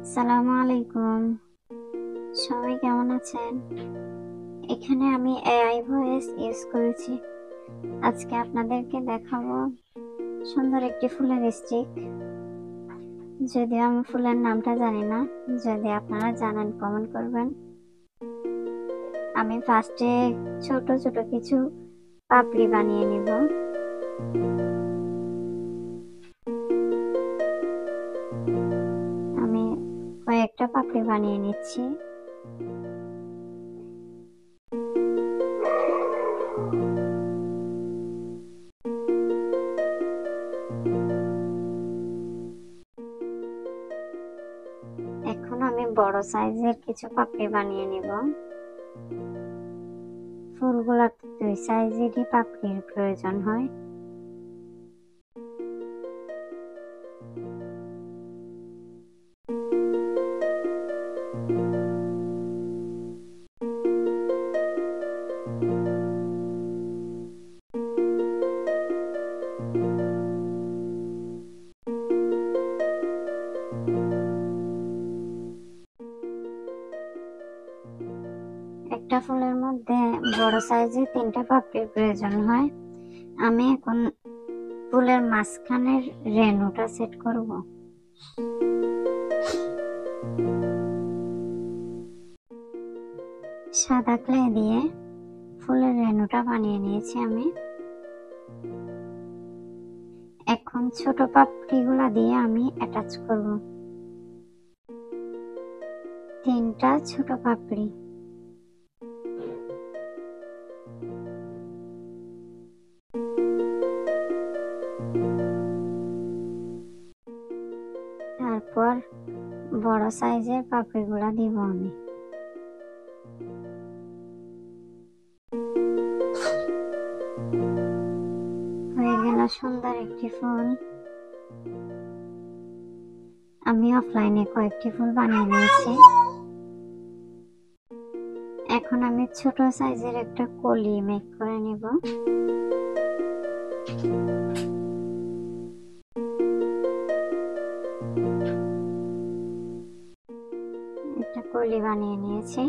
আসসালামু আলাইকুম। সবাই কেমন আছেন? এখানে আমি এআই ভয়েস ইউজ করেছি। আজকে আপনাদেরকে দেখাবো সুন্দর একটি ফুলের স্টিক। যদিও আমি ফুলের নামটা জানি না, যদি আপনারা জানেন কমেন্ট করবেন। আমি ফার্স্টে ছোট ছোট কিছু পাপড়ি বানিয়ে নিব। আমি কয়েকটা পাপড়ি বানিয়ে নিচ্ছি। এখন আমি বড় সাইজের কিছু পাপড়ি বানিয়ে নিব। ফুলগুলা দুই সাইজেরই পাপড়ির প্রয়োজন হয়। একটা ফুলের মধ্যে বড় সাইজের 3টা পাপড়ির প্রয়োজন হয়। আমি এখন ফুলের মাঝখানের রেণুটা সেট করব। সাদা ক্লে দিয়ে ফুলের রেণুটা বানিয়ে নিয়েছি আমি। এখন ছোট পাপড়িগুলা দিয়ে আমি অ্যাটাচ করব। 3টা ছোট পাপড়ি। তারপর বড় সাইজের পাপড়িগুলা দিব আমি। হয়ে গেল সুন্দর একটি ফুল। আমি অফলাইনে কয়েকটি ফুল বানিয়ে নিয়েছি। এখন আমি ছোট সাইজের একটা কলি মেক করে নিব। একটা কলি বানিয়ে নিয়েছি।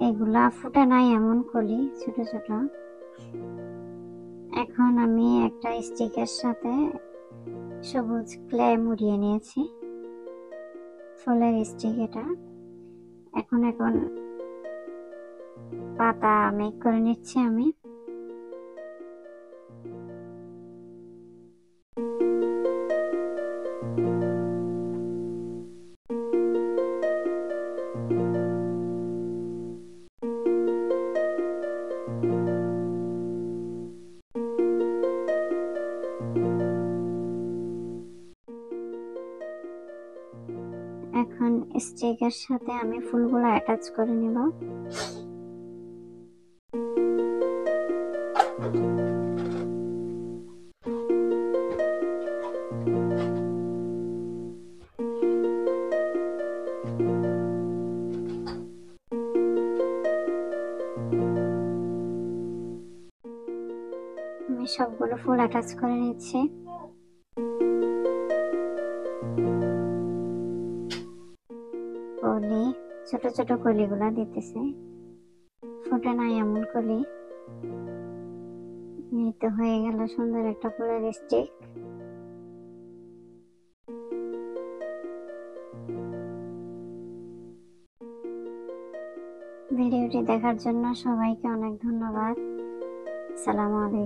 এগুলা ফুটে নাই এমন কলি, ছোট ছোট। এখন আমি একটা স্টিকের সাথে সবুজ ক্লে মুড়িয়ে নিয়েছি। ফুলের স্টিক এটা। এখন পাতা মেক করে নিচ্ছি আমি। এখন স্টিকের সাথে আমি ফুলগুলো অ্যাটাচ করে নিব। আমি সবগুলো ফুল অ্যাটাচ করে নিচ্ছি। কলি, ছোট ছোট কলিগুলা দিতেছি। ফুটে নাই এমন কলি। এই তো হয়ে গেল সুন্দর একটা ফুলের স্টিক। ভিডিওটি দেখার জন্য সবাইকে অনেক ধন্যবাদ। আসসালামু আলাইকুম।